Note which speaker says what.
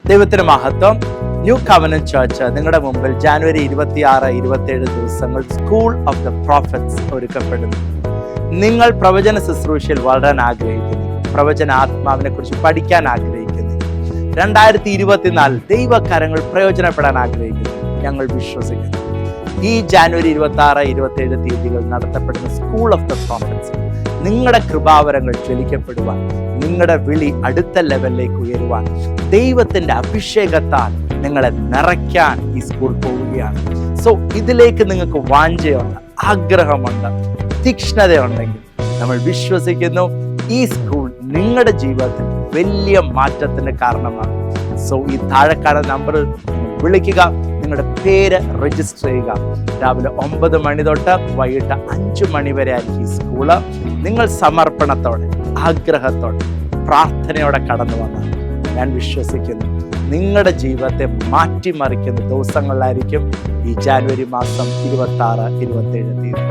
Speaker 1: ദൈവത്തിന് മഹത്വം. New covenant church നിങ്ങളുടെ മുമ്പിൽ ജാനുവരി 26, 27 ദിവസങ്ങൾ സ്കൂൾ ഓഫ് ദ പ്രോഫറ്റ്സ് ഒരുക്കപ്പെടുന്നു. നിങ്ങൾ പ്രവചന ശുശ്രൂഷയിൽ വളരാൻ ആഗ്രഹിക്കുന്നു, പ്രവചന ആത്മാവിനെ കുറിച്ച് പഠിക്കാൻ ആഗ്രഹിക്കുന്നു, 2024 ദൈവകരങ്ങൾ പ്രയോജനപ്പെടാൻ ആഗ്രഹിക്കുന്നു. ഞങ്ങൾ വിശ്വസിക്കുന്നു ഈ ജാനുവരി 26, 27 തീയതികൾ നടത്തപ്പെടുന്ന സ്കൂൾ ഓഫ് ദ പ്രോഫറ്റ്സ് നിങ്ങളുടെ കൃപാവരങ്ങൾ ജ്വലിക്കപ്പെടുവാൻ, നിങ്ങളുടെ വിളി അടുത്ത ലെവലിലേക്ക് ഉയരുവാൻ, ദൈവത്തിന്റെ അഭിഷേകത്താൽ നിങ്ങളെ നിറയ്ക്കാൻ ഈ സ്കൂൾ പോവുകയാണ്. സോ ഇതിലേക്ക് നിങ്ങൾക്ക് വാഞ്ചയുണ്ട്, ആഗ്രഹമുണ്ട്, തീക്ഷ്ണതയുണ്ടെങ്കിൽ നമ്മൾ വിശ്വസിക്കുന്നു ഈ സ്കൂൾ നിങ്ങളുടെ ജീവിതത്തിൽ വലിയ മാറ്റത്തിന് കാരണമാണ്. സോ ഈ താഴെക്കാണുന്ന നമ്പറിൽ വിളിക്കുക, നിങ്ങളുടെ പേര് രജിസ്റ്റർ ചെയ്യുക. രാവിലെ 9 മണി തൊട്ട് വൈകിട്ട് 5 മണി വരെ ആയിരിക്കും ഈ സ്കൂള്. നിങ്ങൾ സമർപ്പണത്തോടെ, ആഗ്രഹത്തോടെ, പ്രാർത്ഥനയോടെ കടന്നു വന്നാൽ ഞാൻ വിശ്വസിക്കുന്നു നിങ്ങളുടെ ജീവിതത്തെ മാറ്റിമറിക്കുന്ന ദിവസങ്ങളിലായിരിക്കും ഈ ജാനുവരി മാസം 26, 27 തീയതി.